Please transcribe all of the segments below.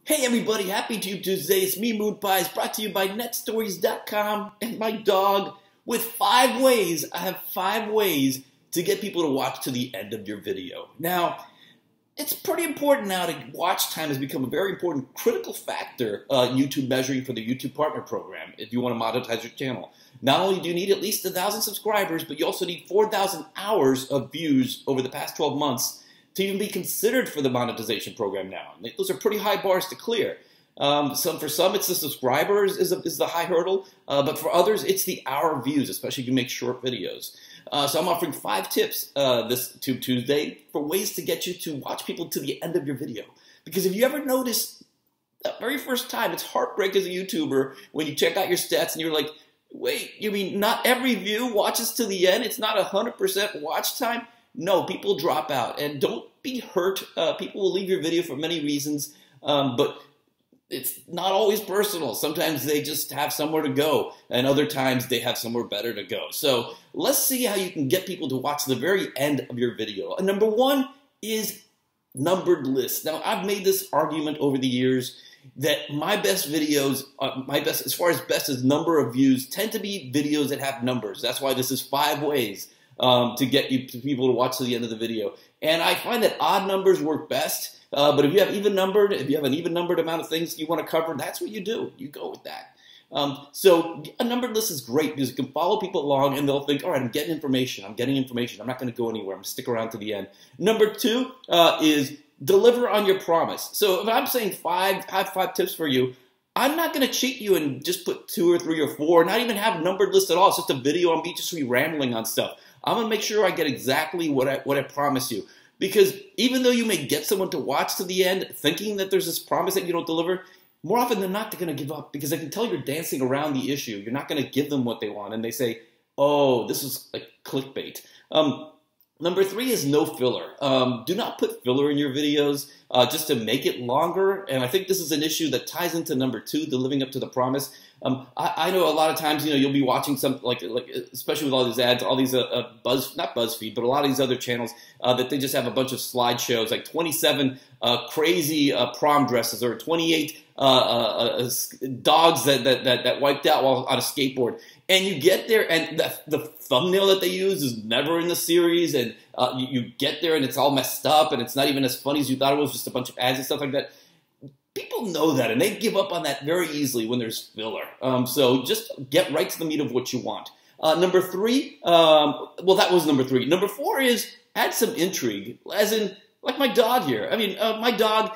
Hey everybody, happy Tube Tuesday. It's me, Moon Pies, brought to you by netstories.com and my dog with 5 ways. I have 5 ways to get people to watch to the end of your video. Now, it's pretty important now that watch time has become a very important critical factor in YouTube measuring for the YouTube Partner Program if you want to monetize your channel. Not only do you need at least 1,000 subscribers, but you also need 4,000 hours of views over the past 12 months to even be considered for the monetization program now. Those are pretty high bars to clear. For some, it's the subscribers is the high hurdle, but for others, it's the hour views, especially if you make short videos. So I'm offering 5 tips this Tube Tuesday for ways to get you to watch people to the end of your video. Because if you ever notice that very first time, it's heartbreak as a YouTuber when you check out your stats and you're like, wait, you mean not every view watches to the end? It's not 100% watch time? No, people drop out, and don't be hurt. People will leave your video for many reasons, but it's not always personal. Sometimes they just have somewhere to go, and other times they have somewhere better to go. So let's see how you can get people to watch the very end of your video. And number 1 is numbered lists. Now, I've made this argument over the years that my best videos, as far as best as number of views, tend to be videos that have numbers. That's why this is 5 ways to get people to watch to the end of the video. And I find that odd numbers work best, but if you have if you have an even numbered amount of things you want to cover, that's what you do. You go with that. So a numbered list is great because you can follow people along and they'll think, all right, I'm getting information. I'm not going to go anywhere. I'm going to stick around to the end. Number 2 is deliver on your promise. So if I'm saying I have 5 tips for you, I'm not going to cheat you and just put 2 or 3 or 4, not even have a numbered list at all. It's just a video on me just rambling on stuff. I'm going to make sure I get exactly what I promise you. Because even though you may get someone to watch to the end thinking that there's this promise that you don't deliver, more often than not, they're going to give up because they can tell you're dancing around the issue. You're not going to give them what they want. And they say, oh, this is like clickbait. Number 3 is no filler. Do not put filler in your videos just to make it longer. And I think this is an issue that ties into number 2, the living up to the promise. I know a lot of times, you'll be watching something like especially with all these ads, all these not BuzzFeed, but a lot of these other channels that they just have a bunch of slideshows, like 27 crazy prom dresses or 28 dogs that wiped out while on a skateboard. And you get there, and the thumbnail that they use is never in the series, and you get there, and it's all messed up, and it's not even as funny as you thought it was, just a bunch of ads and stuff like that. People know that, and they give up on that very easily when there's filler. So just get right to the meat of what you want. Number 3, well, that was number 3. Number 4 is add some intrigue, as in, like my dog here. I mean, my dog,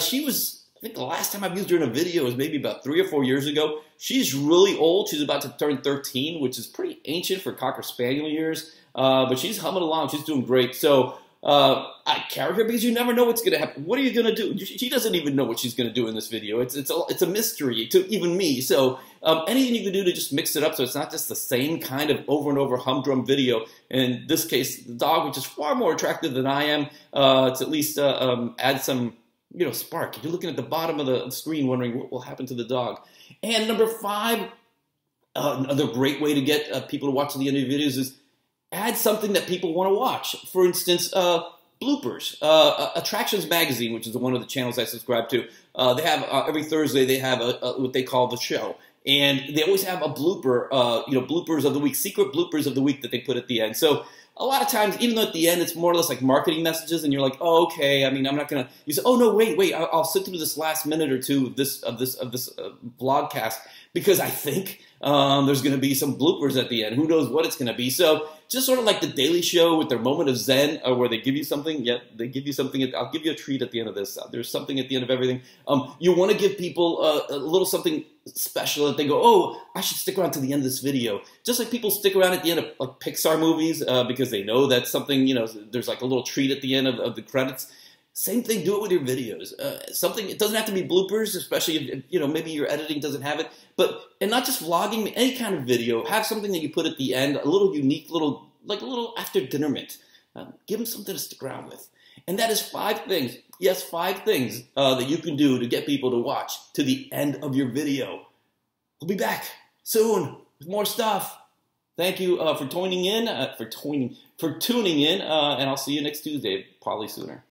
she was... I think the last time I've used her in a video was maybe about 3 or 4 years ago. She's really old. She's about to turn 13, which is pretty ancient for Cocker Spaniel years. But she's humming along. She's doing great. So I carry her because you never know what's going to happen. What are you going to do? She doesn't even know what she's going to do in this video. It's a mystery to even me. So anything you can do to just mix it up so it's not just the same kind of over and over humdrum video. In this case, the dog, which is far more attractive than I am, to at least add some spark. You're looking at the bottom of the screen wondering what will happen to the dog. And number 5, another great way to get people to watch to the end of your videos is add something that people want to watch. For instance, bloopers. Attractions Magazine, which is one of the channels I subscribe to, they have every Thursday they have what they call the show. And they always have a blooper, bloopers of the week, secret bloopers of the week that they put at the end. So a lot of times, even though at the end it's more or less like marketing messages, and you're like, oh, okay. I mean, I'm not gonna. You say, oh no, wait. I'll sit through this last minute or 2 of this vlogcast because I think there's gonna be some bloopers at the end. Who knows what it's gonna be? So just sort of like the Daily Show with their moment of zen, where they give you something. Yeah, they give you something. I'll give you a treat at the end of this. There's something at the end of everything. You want to give people a little something special that they go, oh, I should stick around to the end of this video. Just like people stick around at the end of like Pixar movies because they know that something, there's like a little treat at the end of the credits. Same thing, do it with your videos. It doesn't have to be bloopers, especially if, maybe your editing doesn't have it. And not just vlogging, any kind of video. Have something that you put at the end, a little unique, like a little after dinner mint. Give them something to stick around with. And that is 5 things. Yes, 5 things that you can do to get people to watch to the end of your video. We'll be back soon with more stuff. Thank you for tuning in, and I'll see you next Tuesday, probably sooner.